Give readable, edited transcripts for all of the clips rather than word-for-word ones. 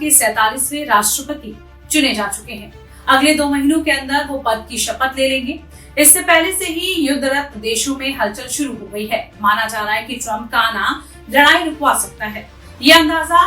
के 47वें राष्ट्रपति चुने जा चुके हैं। अगले 2 महीनों के अंदर वो पद की शपथ ले लेंगे। इससे पहले से ही युद्धरत देशों में हलचल शुरू हो गई है। माना जा रहा है कि ट्रंप का आना लड़ाई रुकवा सकता है। ये अंदाजा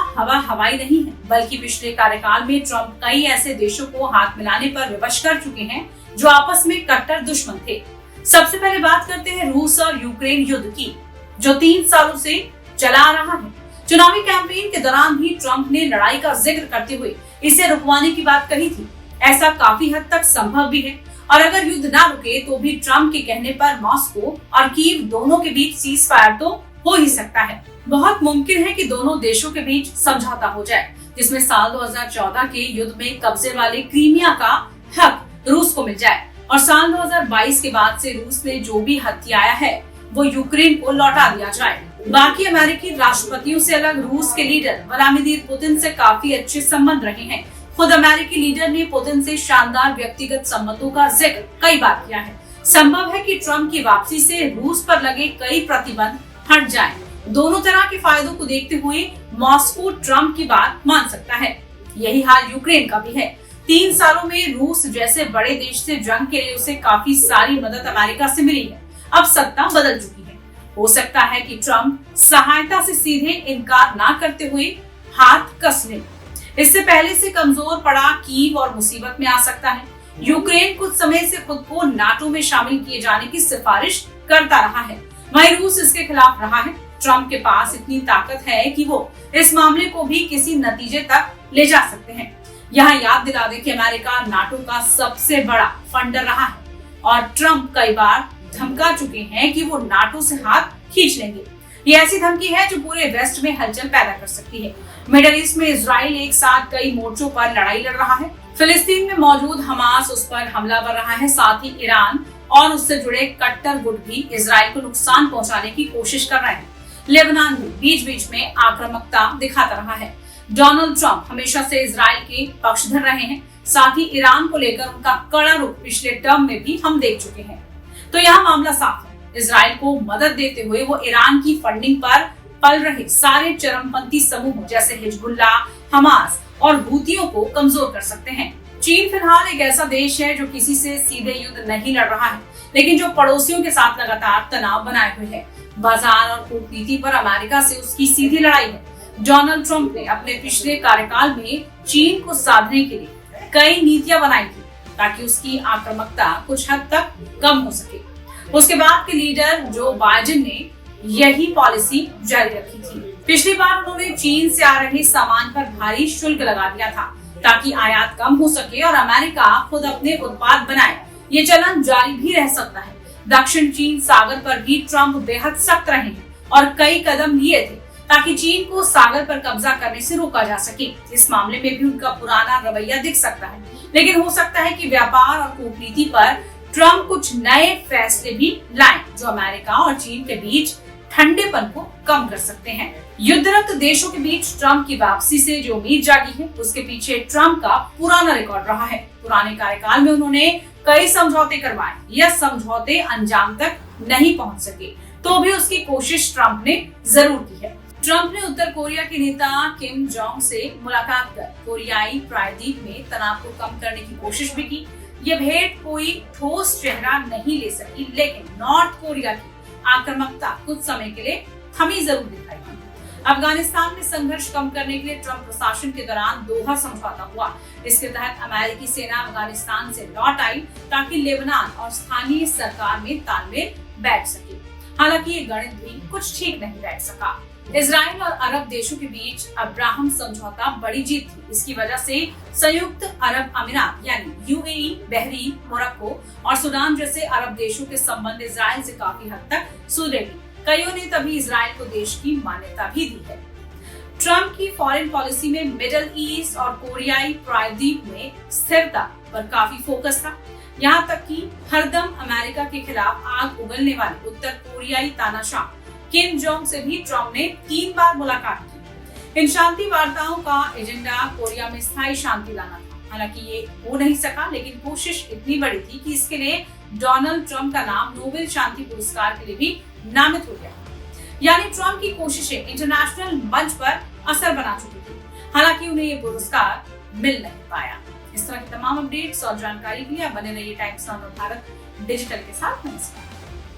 हवाई नहीं है, बल्कि पिछले कार्यकाल में ट्रंप कई ऐसे देशों को हाथ मिलाने पर विवश कर चुके हैं जो आपस में कट्टर दुश्मन थे। सबसे पहले बात करते हैं रूस और यूक्रेन युद्ध की, जो 3 सालों से चला आ रहा है। चुनावी कैंपेन के दौरान भी ट्रंप ने लड़ाई का जिक्र करते हुए इसे रुकवाने की बात कही थी। ऐसा काफी हद तक संभव भी है, और अगर युद्ध ना रुके तो भी ट्रंप के कहने पर मॉस्को और कीव दोनों के बीच सीज फायर तो हो ही सकता है। बहुत मुमकिन है कि दोनों देशों के बीच समझौता हो जाए, जिसमें साल 2014 के युद्ध में कब्जे वाले क्रीमिया का हक रूस को मिल जाए, और साल 2022 के बाद से रूस ने जो भी हथियाया है वो यूक्रेन को लौटा दिया जाए। बाकी अमेरिकी राष्ट्रपतियों से अलग रूस के लीडर व्लादिमीर पुतिन से काफी अच्छे संबंध रहे हैं। खुद अमेरिकी लीडर ने पुतिन से शानदार व्यक्तिगत संबंधों का जिक्र कई बार किया है। संभव है कि ट्रंप की वापसी से रूस पर लगे कई प्रतिबंध हट जाएं। दोनों तरह के फायदों को देखते हुए मॉस्को ट्रंप की बात मान सकता है। यही हाल यूक्रेन का भी है। 3 सालों में रूस जैसे बड़े देश से जंग के लिए उसे काफी सारी मदद अमेरिका से मिली है। अब सत्ता बदल चुकी है। हो सकता है कि ट्रंप सहायता से सीधे इनकार ना करते हुए हाथ कस ले। इससे पहले से कमजोर पड़ा कीव और मुसीबत में आ सकता है। यूक्रेन कुछ समय से खुद को नाटो में शामिल किए जाने की सिफारिश करता रहा है, वहीं रूस इसके खिलाफ रहा है। ट्रंप के पास इतनी ताकत है कि वो इस मामले को भी किसी नतीजे तक ले जा सकते हैं। यहाँ याद दिला दें कि अमेरिका नाटो का सबसे बड़ा फंडर रहा है, और ट्रंप कई बार धमका चुके हैं कि वो नाटो से हाथ खींच लेंगे। ये ऐसी धमकी है जो पूरे वेस्ट में हलचल पैदा कर सकती है। मिडिल ईस्ट में इजराइल एक साथ कई मोर्चों पर लड़ाई लड़ रहा है। फिलिस्तीन में मौजूद हमास उस पर हमला कर रहा है। साथ ही ईरान और उससे जुड़े कट्टर गुट भी इजराइल को नुकसान पहुंचाने की कोशिश कर रहे हैं। लेबनान भी बीच बीच में आक्रामकता दिखाता रहा है। डोनाल्ड ट्रंप हमेशा से इजराइल के पक्षधर रहे हैं। साथ ही ईरान को लेकर उनका कड़ा रुख पिछले टर्म में भी हम देख चुके हैं। तो यहाँ मामला साफ है। इजराइल को मदद देते हुए वो ईरान की फंडिंग पर पल रहे सारे चरमपंथी समूहों जैसे हिजबुल्लाह, हमास और हूतियों को कमजोर कर सकते हैं। चीन फिलहाल एक ऐसा देश है जो किसी से सीधे युद्ध नहीं लड़ रहा है, लेकिन जो पड़ोसियों के साथ लगातार तनाव बनाए हुए है। बाजार और कूटनीति पर अमेरिका से उसकी सीधी लड़ाई है। डोनाल्ड ट्रंप ने अपने पिछले कार्यकाल में चीन को साधने के लिए कई नीतियां बनाई थी, ताकि उसकी आक्रामकता कुछ हद तक कम हो सके। उसके बाद के लीडर जो बाइडेन ने यही पॉलिसी जारी रखी थी। पिछली बार उन्होंने चीन से आ रहे सामान पर भारी शुल्क लगा दिया था, ताकि आयात कम हो सके और अमेरिका खुद अपने उत्पाद बनाए। ये चलन जारी भी रह सकता है। दक्षिण चीन सागर पर भी ट्रंप बेहद सख्त रहे हैं और कई कदम लिए थे, ताकि चीन को सागर पर कब्जा करने से रोका जा सके। इस मामले में भी उनका पुराना रवैया दिख सकता है, लेकिन हो सकता है कि व्यापार और कूटनीति पर ट्रंप कुछ नए फैसले भी लाएं, जो अमेरिका और चीन के बीच ठंडेपन को कम कर सकते हैं। युद्धरत देशों के बीच ट्रंप की वापसी से जो उम्मीद जागी है, उसके पीछे ट्रंप का पुराना रिकॉर्ड रहा है। पुराने कार्यकाल में उन्होंने कई समझौते करवाए। यह समझौते अंजाम तक नहीं पहुंच सके, तो भी उसकी कोशिश ट्रंप ने जरूर की है। ट्रंप ने उत्तर कोरिया के नेता किम जोंग से मुलाकात कर कोरियाई प्रायद्वीप में तनाव को कम करने की कोशिश भी की। ये भेंट कोई ठोस चेहरा नहीं ले सकी, लेकिन नॉर्थ कोरिया की आक्रामकता कुछ समय के लिए थमी जरूर दिखाई दी। अफगानिस्तान में संघर्ष कम करने के लिए ट्रंप प्रशासन के दौरान दोहा समझौता हुआ। इसके तहत अमेरिकी सेना अफगानिस्तान से लौट आई, ताकि लेबनान और स्थानीय सरकार में तालमेल बैठ सके। हालांकि ये गणित भी कुछ ठीक नहीं बैठ सका। इजराइल और अरब देशों के बीच अब्राहम समझौता बड़ी जीत थी। इसकी वजह से संयुक्त अरब अमीरात यानी यूएई, बहरीन, मोरक्को और सूडान जैसे अरब देशों के संबंध इजराइल से काफी हद तक सुधरे। कईयों ने तभी इजराइल को देश की मान्यता भी दी है। ट्रंप की फॉरेन पॉलिसी में मिडिल ईस्ट और कोरियाई प्रायद्वीप में स्थिरता पर काफी फोकस था। यहाँ तक कि हरदम अमेरिका के खिलाफ आग उगलने वाले उत्तर कोरियाई तानाशाह किम जोंग से भी ट्रंप ने 3 बार मुलाकात की। इन शांति वार्ताओं का एजेंडा कोरिया में स्थायी शांति लाना था। हालांकि ये हो नहीं सका, लेकिन कोशिश इतनी बड़ी थी कि इसके लिए डोनाल्ड ट्रंप का नाम नोबेल शांति पुरस्कार के लिए भी नामित हो गया। यानी ट्रंप की कोशिशें इंटरनेशनल मंच पर असर बना चुकी थी। हालांकि उन्हें ये पुरस्कार मिल नहीं पाया। इस तरह की तमाम अपडेट्स और जानकारी के लिए आप बने रहिए टाइम्स नाउ भारत डिजिटल के साथ। नमस्कार।